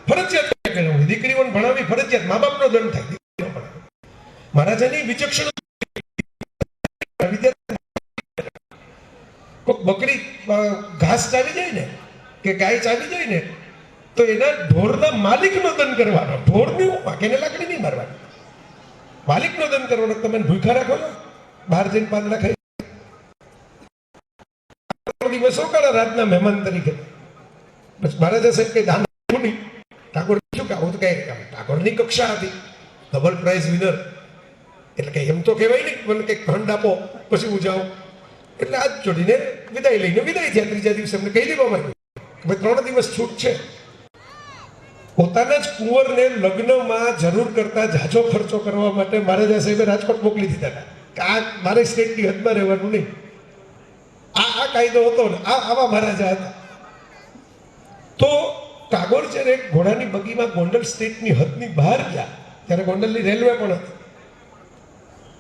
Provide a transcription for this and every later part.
ફરજિયાત કેળવણી, દીકરીઓને ભણાવી ફરજિયાત, મા બાપનો દંડ થાય, દીકરીઓ ભણાવે. મહારાજાની વિચક્ષણ બકરી ઘાસ ચાવી જાય ને કે ગાય ચાવી જાય ને તો એના ઢોરના માલિકનો દંડ કરવાનો. ઢોરની વાકેને લાકડી નહીં મારવાની, માલિકનો દંડ કરવાનો. તમે ભૂખા રાખો છો, બહાર જઈને પાંદડા ખાઈ દિવસો કાઢા રાતના મહેમાન તરીકે. પછી મહારાજા સાહેબ કઈ દાન નહીં, ઠાકોર શું કે આવું તો કઈ ઠાકોરની કક્ષા હતી, ડબલ પ્રાઇઝ વિનર એટલે કે એમ તો કહેવાય નહીં, મને કંઈક ખંડ આપો પછી હું જાઉં. એટલે હાથ જોડીને વિદાય લઈને વિદાય થયા. ત્રીજા દિવસે અમને કહી દેવામાં આવ્યું 3 દિવસ છૂટ છે. પોતાના જ કુંવરને લગ્નમાં જરૂર કરતા ઝાઝો ખર્ચો કરવા માટે મહારાજા સાહેબે રાજકોટ મોકલી દીધા હતા કે આ મારે સ્ટેટની હદમાં રહેવાનું નહીં. આ કાયદો હતો ને આવા મહારાજા હતા. તો ટાગોર જ્યારે ઘોડાની બગીમાં ગોંડલ સ્ટેટની હદની બહાર ગયા ત્યારે ગોંડલની રેલવે પણ હતી.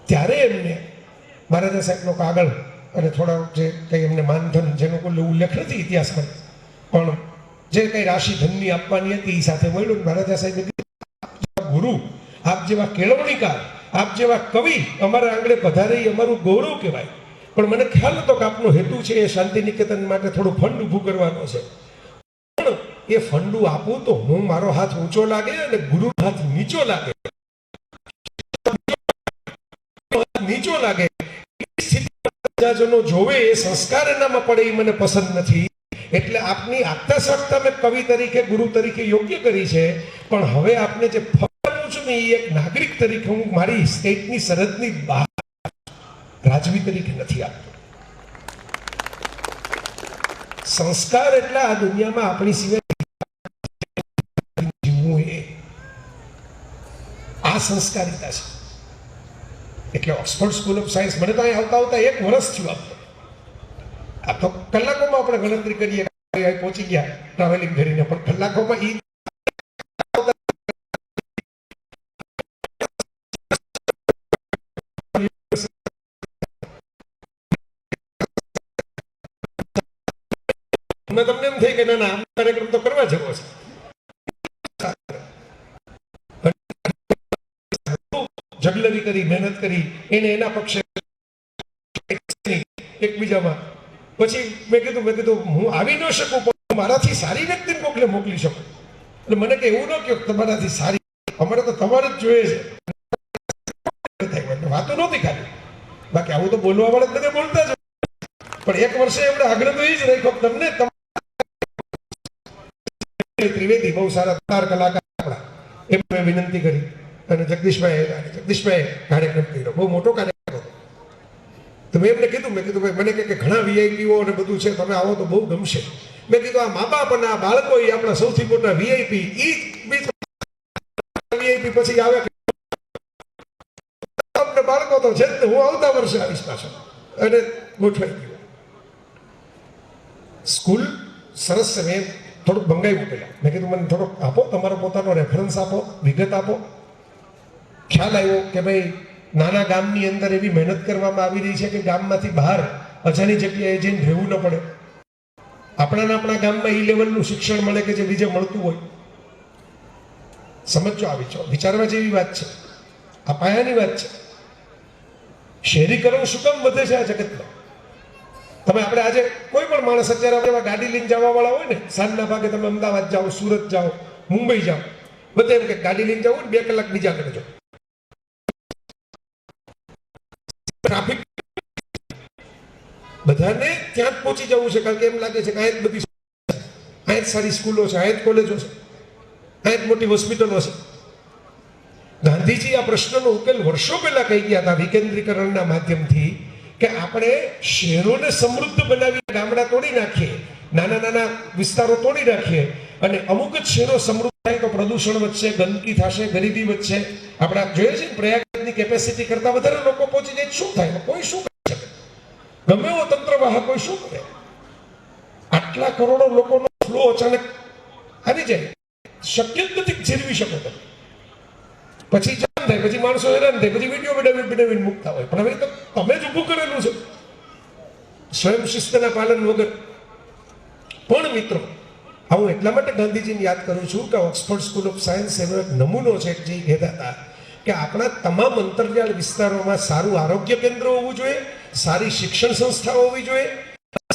ત્યારે એમને મહારાજા સાહેબનો કાગળ અને થોડા જે કંઈ એમને માનધન જેનો કોઈ ઉલ્લેખ નથી ઇતિહાસમાં પણ જે કંઈ રાશિ ધનની આપવાની હતી એ સાથે મળ્યું. મહારાજા સાહેબે ગુરુ, આપ જેવા કેળવણીકાર, આપ જેવા કવિ અમારા આંગણે પધારે એ અમારું ગૌરવ કહેવાય. પણ મને ખ્યાલ હતો કે આપનો હેતુ છે એ શાંતિ નિકેતન માટે થોડું ફંડ ઊભું કરવાનો છે. પણ એ ફંડું આપું તો હું મારો હાથ ઊંચો લાગે અને ગુરુ હાથ નીચો લાગે, નીચો લાગે જોવે એ સંસ્કાર એનામાં પડે એ મને પસંદ નથી. એટલે આપની આગતા સખતા મેં કવિ તરીકે ગુરુ તરીકે યોગ્ય કરી છે. પણ હવે આપને જે ફરવું છું ને એ એક નાગરિક તરીકે હું મારી સ્ટેટની સરહદની બહાર રાજવી તરીકે નથી આપતો. સંસ્કાર એટલે આ દુનિયામાં આપણી સિવાય જીવવું એ આ સંસ્કારિતા છે. એટલે ઓક્સફર્ડ સ્કૂલ ઓફ સાયન્સ મને તો અહીં આવતા આવતા 1 વર્ષ થયું આપતો. આ તો કલાકોમાં આપણે ગણતરી કરીએ પહોંચી ગયા ટ્રાવેલિંગ કરીને, પણ કલાકોમાં ઈ તમને એમ થઈ કે ના આમ કાર્યક્રમ તો કરવા જેવો છે. જગલરી કરી, મહેનત કરી, એને એના પક્ષે એકબીજામાં. પછી મેં કીધું હું આવી ન શકું પણ મારાથી સારી વ્યક્તિને મોકલી શકું. એટલે મને કે એવું ન કહ્યું તમારાથી સારી, અમારે તો તમારે જ જોઈએ છે. વાતો નહોતી ખાલી, બાકી આવું તો બોલવા વાળા બધા બોલતા જ. પણ 1 વર્ષે એમણે આગ્રહ તો એ જ રાખ્યો તમને ત્રિવેદી બહુ સારા તાર કલાકાર આપણા, એમને વિનંતી કરી અને જગદીશભાઈ કાર્યક્રમ કર્યો, બહુ મોટો કાર્યક્રમ હતો. તો મેં એમને કીધું ભાઈ મને કે ઘણા વીઆઈપીઓ અને બધું છે, તમે આવો તો બહુ ગમશે. મેં કીધું આ મા બાપ અને આ બાળકો એ આપણા સૌથી મોટા વીઆઈપી. વીઆઈપી પછી આવે બાળકો તો છે જ. હું આવતા વર્ષે આવીશ પાછો અને ગોઠવાઈ ગયો. સ્કૂલ સરસ છે. મેં થોડુંક ભંગાવ્યું પેલા. મેં કીધું મને થોડોક આપો, તમારો પોતાનો રેફરન્સ આપો, વિગત આપો. ખ્યાલ આવ્યો કે ભાઈ નાના ગામની અંદર એવી મહેનત કરવામાં આવી રહી છે કે ગામમાંથી બહાર અજાણી જગ્યાએ જઈને રહેવું ન પડે. આપણા ગામમાં ઈ લેવલનું શિક્ષણ મળે કે જે બીજે મળતું હોય. સમજો આવી છો, વિચારવા જેવી વાત છે. આ પાયાની વાત છે. શહેરીકરણ શું કામ વધે છે આ જગતમાં? તમે આપણે આજે કોઈ પણ માણસ અત્યારે ગાડી લઈને જવા વાળા હોય ને, સાંજના ભાગે તમે અમદાવાદ જાઓ, સુરત જાઓ, મુંબઈ જાઓ, બધા એમ કે ગાડી લઈને જાઓ ને 2 કલાક બીજા કરજો. ટ્રાફિક બધાને ત્યાં જ પહોંચી જવું છે, કારણ કે એમ લાગે છે કે અહીંયા જ બધી અહીંયા જ સારી સ્કૂલો છે, અહીંયા જ કોલેજો છે, અહીંયા જ મોટી હોસ્પિટલો છે. ગાંધીજી આ પ્રશ્નનો ઉકેલ વર્ષો પહેલા કહી ગયા હતા વિકેન્દ્રીકરણના માધ્યમથી કે આપણે શહેરોને સમૃદ્ધ બનાવી ગામડા તોડી નાખીએ, નાના નાના વિસ્તારો તોડી નાખીએ અને અમુક જ શહેરો સમૃદ્ધ થાય તો પ્રદૂષણ વધશે, ગંદકી થશે, ગરીબી વધશે. આપણે જોઈએ છે પ્રયાગની કેપેસિટી કરતા વધારે લોકો પહોંચી જાય, શું થાય? કોઈ શું કરી શકે? ગમે એવો તંત્રવાહક કોઈ શું કરે? આટલા કરોડો લોકોનો ફ્લો અચાનક આવી જાય, શક્ય જ નથી જીરવી શકો તમે. પછી જામ થાય, પછી માણસો હેરાન થાય, પછી વિડીયો બનાવીને મૂકતા હોય. પણ હવે તો તમે જ ઊભું કરેલું છે સ્વયં શિસ્તના પાલન વગર. પણ મિત્રો હું એટલા માટે ગાંધીજીને યાદ કરું છું કે ઓક્સફોર્ડ સ્કૂલ ઓફ સાયન્સ એનો એક નમૂનો છે જે કહેતા હતા કે આપણા તમામ અંતરિયાળ વિસ્તારોમાં સારું આરોગ્ય કેન્દ્ર હોવું જોઈએ, સારી શિક્ષણ સંસ્થાઓ હોવી જોઈએ,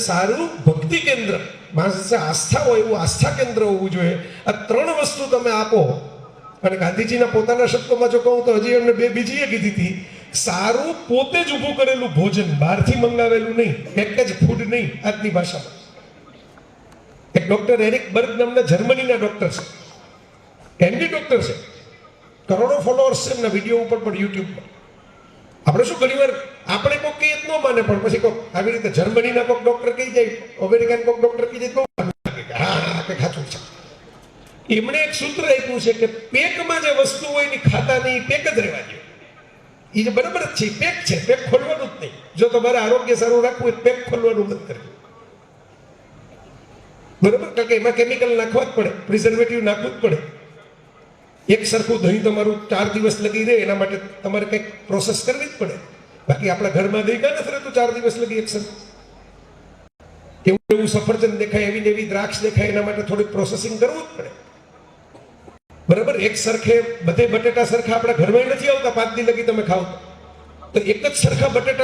સારું ભક્તિ કેન્દ્ર, માણસ આસ્થા હોય એવું આસ્થા કેન્દ્ર હોવું જોઈએ. આ ત્રણ વસ્તુ તમે આપો. અને ગાંધીજીના પોતાના શબ્દોમાં જો કહું તો હજી એમને બીજી કીધી હતી, સારું પોતે જ ઊભું કરેલું ભોજન, બહારથી મંગાવેલું નહીં, પેકેજ ફૂડ નહીં. આજની ભાષામાં એક ડોક્ટર એરિક બર્ગ નામના જર્મનીના ડોક્ટર છે, એમડી ડોક્ટર છે, કરોડો ફોલોઅર્સ છે એમના વિડીયો ઉપર પણ યુટ્યુબમાં. આપણે શું ઘણી વાર આપણે કોઈ કહીએ ન માને, પણ પછી કોઈક આવી રીતે જર્મનીના કોઈક ડોક્ટર કહી જાય, અમેરિકન કોઈક ડોક્ટર કહી જાય, બહુ લાગે કે હા કંઈક સાચું છે. એમણે એક સૂત્ર આપ્યું છે કે પેકમાં જે વસ્તુ હોય એની ખાતા નહીં, પેક જ રહેવા જોઈએ. એ જે બરાબર જ છે, પેક છે, પેક ખોલવાનું જ નહીં. જો તમારે આરોગ્ય સારું રાખવું હોય પેક ખોલવાનું બંધ કરવું, બરાબર? કારણ કે એમાં કેમિકલ નાખવા જ પડે, પ્રિઝર્વેટિવ નાખવું જ પડે. એક સરખું દહીં તમારું 4 દિવસ લગી રહે એના માટે તમારે કંઈક પ્રોસેસ કરવી જ પડે. બાકી આપણા ઘરમાં દહીં કાં નથી રહેતું 4 દિવસ લગી એક સરખું. એવું સફરજન દેખાય, એવી દ્રાક્ષ દેખાય, એના માટે થોડીક પ્રોસેસિંગ કરવું જ પડે, બરાબર? એક સરખે બધે બટેટા સરખા આપણા ઘરમાં નથી આવતા 5 દી લગી તમે ખાવ તો એક જ સરખા બટેટા